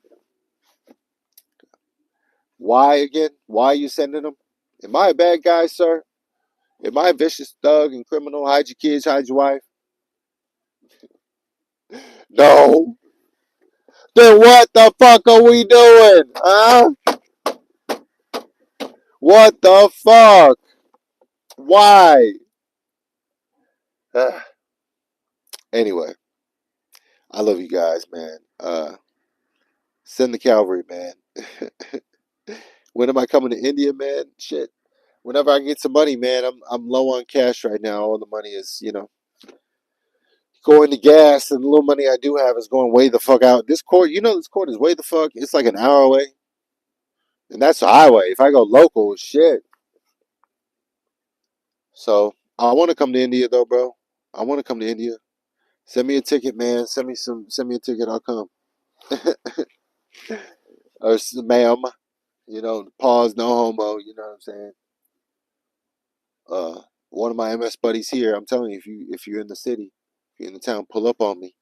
Why again? Why are you sending them? Am I a bad guy, sir? Am I a vicious thug and criminal? Hide your kids, hide your wife? No. Then what the fuck are we doing? Huh? What the fuck? Why? Anyway, I love you guys, man. Send the cavalry, man. When am I coming to India, man? Shit. Whenever I get some money, man, I'm low on cash right now. All the money is, going to gas, and the little money I do have is going way the fuck out. This court is way the fuck. It's like an hour away, and that's the highway. If I go local, shit. So I want to come to India though, bro. I want to come to India. Send me a ticket, man. Send me a ticket. I'll come. Or ma'am, pause, no homo. You know what I'm saying? One of my MS buddies here. I'm telling you, if you're in the city, if you're in the town, pull up on me.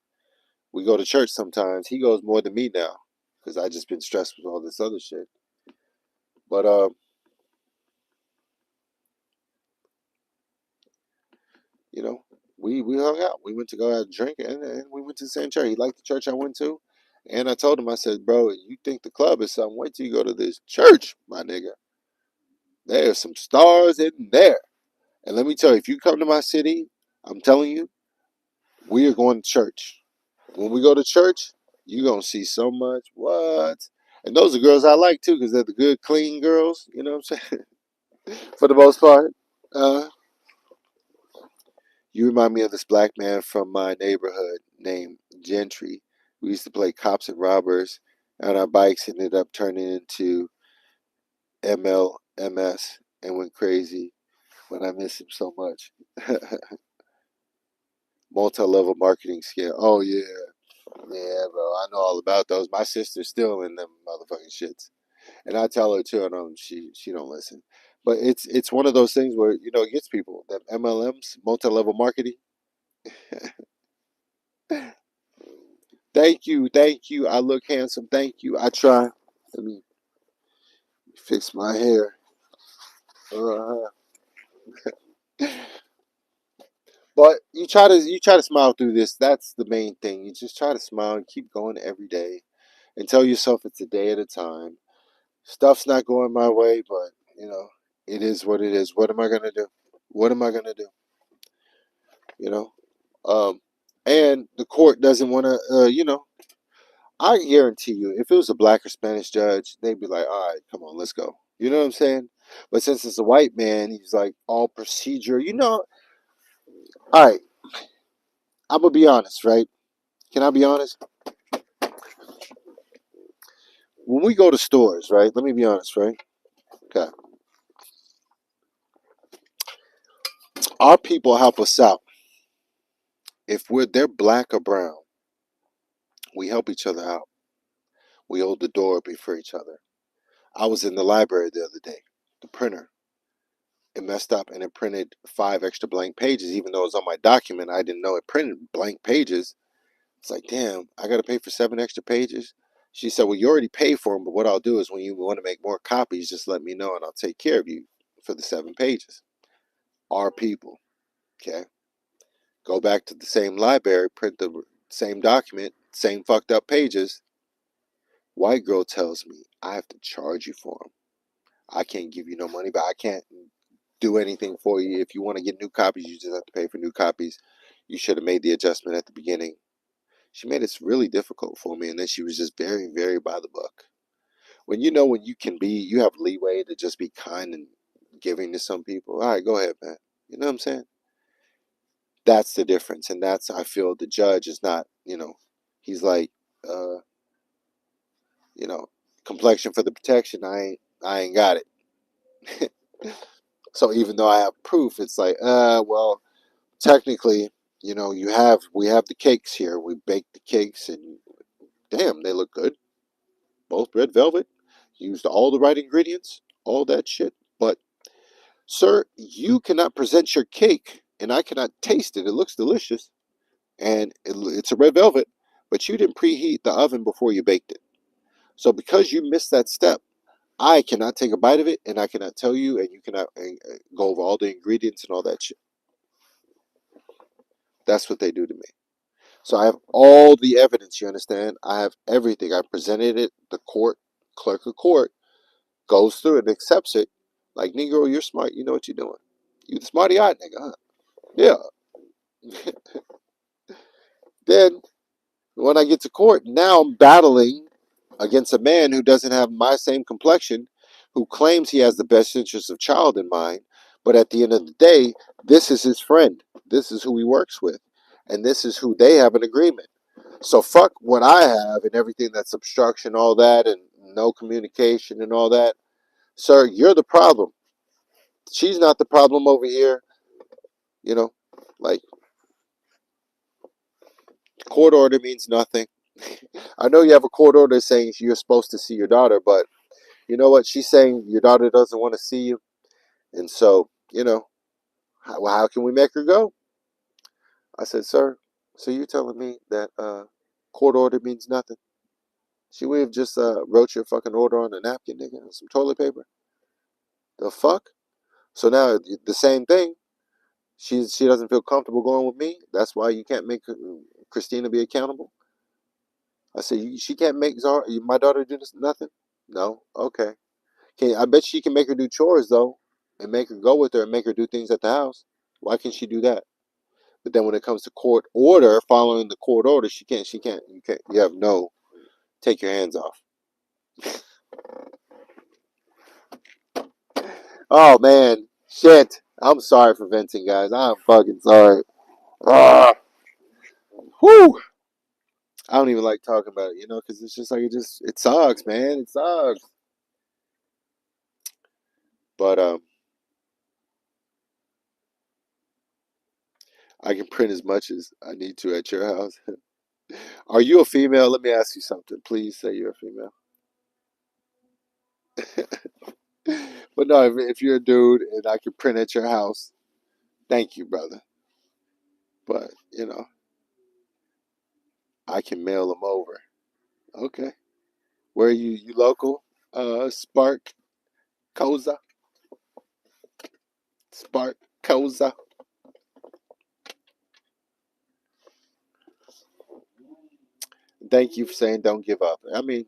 We go to church sometimes. He goes more than me now because I just been stressed with all this other shit. But you know, we hung out. We went to go out and drink, and we went to the same church. He liked the church I went to, and I told him, I said, bro, you think the club is something? Wait till you go to this church, my nigga. There's some stars in there. And let me tell you, if you come to my city, I'm telling you, we are going to church. When we go to church, you're gonna see so much. What? And those are girls I like too, because they're the good, clean girls. You know what I'm saying? For the most part. Uh, you remind me of this black man from my neighborhood named Gentry. We used to play cops and robbers, and our bikes ended up turning into MLMS and went crazy. But I miss him so much. Multi-level marketing scale. Oh yeah, yeah, bro. I know all about those. My sister's still in them motherfucking shits, and I tell her too. And she don't listen. But it's one of those things where it gets people. Them MLMs, multi-level marketing. Thank you, thank you. I look handsome. Thank you. I try. Let me fix my hair. Uh, but you try to smile through this. That's the main thing. You just try to smile and keep going every day, and tell yourself it's a day at a time. Stuff's not going my way, but you know, it is what it is. What am I gonna do? What am I gonna do? You know, um, and the court doesn't want to. I guarantee you, if it was a black or Spanish judge, they'd be like, "All right, come on, let's go." You know what I'm saying? But since it's a white man, he's like all procedure. All right. I'm gonna be honest, right? Can I be honest? When we go to stores, right? Let me be honest, right? Okay. Our people help us out. If they're black or brown, we help each other out. We hold the door open for each other. I was in the library the other day. The printer, it messed up and it printed 5 extra blank pages, even though it was on my document. I didn't know it printed blank pages. It's like, damn, I got to pay for 7 extra pages. She said, well, you already paid for them, but what I'll do is when you want to make more copies, just let me know and I'll take care of you for the 7 pages. Our people, okay? Go back to the same library, print the same document, same fucked up pages. White girl tells me I have to charge you for them. I can't give you no money, but I can't do anything for you. If you want to get new copies, you just have to pay for new copies. You should have made the adjustment at the beginning. She made it really difficult for me, and then she was just very, very by the book. When you have leeway to just be kind and giving to some people. All right, go ahead, man. You know what I'm saying? That's the difference, and that's I feel the judge is not. He's like, uh, you know, complexion for the protection. I ain't got it. So even though I have proof, it's like, well, technically, we have the cakes here. We baked the cakes, and damn, they look good. Both red velvet. Used all the right ingredients, all that shit. But sir, you cannot present your cake, and I cannot taste it. It looks delicious, and it's a red velvet, but you didn't preheat the oven before you baked it. So because you missed that step, I cannot take a bite of it, and I cannot tell you, and you cannot go over all the ingredients and all that shit. That's what they do to me. So I have all the evidence. You understand? I have everything. I presented it. The clerk of court, goes through it and accepts it. Like, Negro, you're smart. You know what you're doing. You the smarty eyed nigga, huh? Yeah. Then when I get to court, now I'm battling against a man who doesn't have my same complexion, who claims he has the best interest of child in mind, but at the end of the day, this is his friend. This is who he works with, and this is who they have an agreement. So fuck what I have and everything that's obstruction, all that, and no communication and all that. Sir, you're the problem. She's not the problem over here. You know, like, court order means nothing. I know you have a court order saying you're supposed to see your daughter, but you know what? She's saying your daughter doesn't want to see you. And so, how can we make her go? I said, sir, so you're telling me that court order means nothing? She would have just wrote your fucking order on a napkin, nigga, and some toilet paper. The fuck? So now the same thing. She doesn't feel comfortable going with me. That's why you can't make Christina be accountable. I said, she can't make my daughter do this nothing. No, okay. I bet she can make her do chores though, and make her go with her and make her do things at the house. Why can't she do that? But then when it comes to court order, following the court order, she can't. She can't. You can't. You have no. Take your hands off. Oh man, shit. I'm sorry for venting, guys. I'm fucking sorry. Ah, whew. I don't even like talking about it, because it's just like it sucks, man. It sucks. But I can print as much as I need to at your house. Are you a female? Let me ask you something. Please say you're a female. But no, if you're a dude and I can print at your house, thank you, brother. But I can mail them over. Okay. Where are you? You local? Spark Koza. Spark Koza. Thank you for saying don't give up. I mean,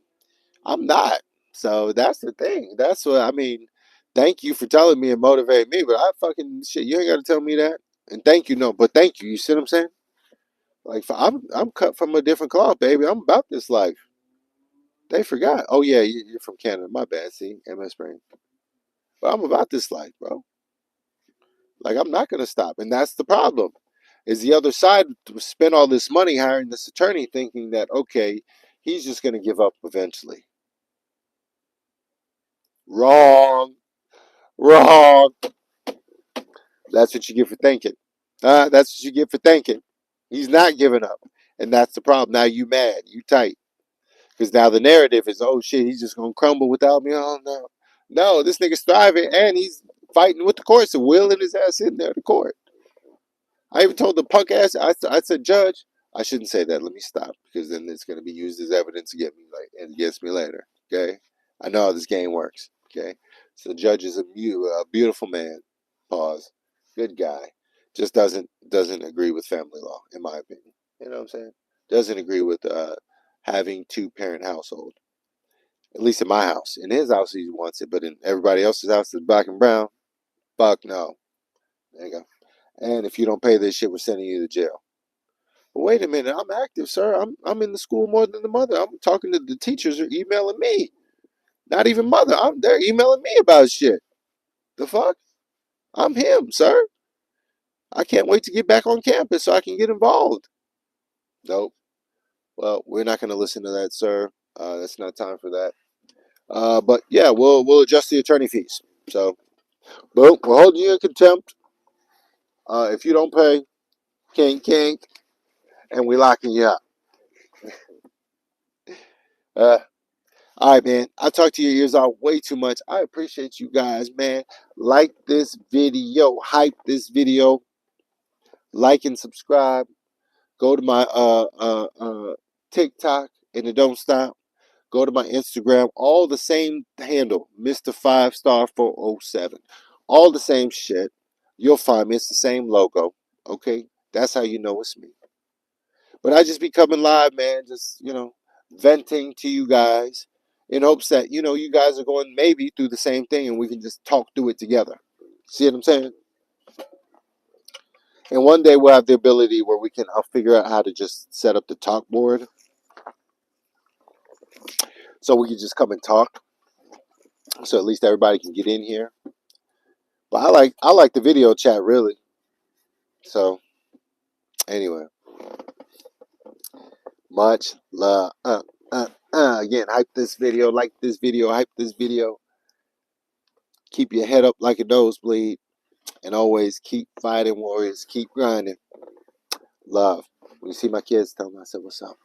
I'm not. So that's the thing. That's what I mean. Thank you for telling me and motivating me, but I fucking shit. You ain't got to tell me that. And thank you, no, but thank you. You see what I'm saying? Like I'm cut from a different cloth, baby. I'm about this life. They forgot. Oh yeah, you're from Canada. My bad. See, MS Brain. But I'm about this life, bro. Like I'm not gonna stop, and that's the problem. Is the other side spend all this money hiring this attorney, thinking that okay, he's just gonna give up eventually. Wrong, wrong. That's what you get for thinking. That's what you get for thinking. He's not giving up, and that's the problem. Now you mad, you tight, because now the narrative is, oh shit, he's just gonna crumble without me. Oh no, no, this nigga's thriving, and he's fighting with the courts and wheeling his ass in there to court. I even told the punk ass, I said, Judge, I shouldn't say that. Let me stop because then it's going to be used as evidence against me later. Okay, I know how this game works. Okay, so the judge is a beautiful man. Pause. Good guy. Just doesn't agree with family law, in my opinion. You know what I'm saying? Doesn't agree with having two-parent household. At least in my house. In his house, he wants it, but in everybody else's house is black and brown. Fuck no. There you go. And if you don't pay this shit, we're sending you to jail. But wait a minute, I'm active, sir. I'm in the school more than the mother. I'm talking to the teachers are emailing me. Not even mother. They're emailing me about shit. The fuck? I'm him, sir. I can't wait to get back on campus so I can get involved. Nope. Well, we're not going to listen to that, sir. That's not time for that. But yeah, we'll adjust the attorney fees. So, boom, we're holding you in contempt. If you don't pay, kink kink, and we locking you up. Uh, All right, man. I talk to your ears out way too much. I appreciate you guys, man. Like this video, hype this video, like and subscribe. Go to my TikTok and it don't stop. Go to my Instagram, all the same handle, Mr. 5 Star 407. All the same shit. You'll find me. It's the same logo. Okay, that's how you know it's me. But I just be coming live, man. Just, venting to you guys in hopes that, you guys are going maybe through the same thing and we can just talk through it together. See what I'm saying? And one day we'll have the ability where I'll figure out how to just set up the talk board so we can just come and talk. So at least everybody can get in here. But I like the video chat really. So anyway, much love. Again, hype this video, like this video, hype this video. Keep your head up like a nosebleed. And always keep fighting, warriors. Keep grinding. Love. When you see my kids, tell them I said, what's up?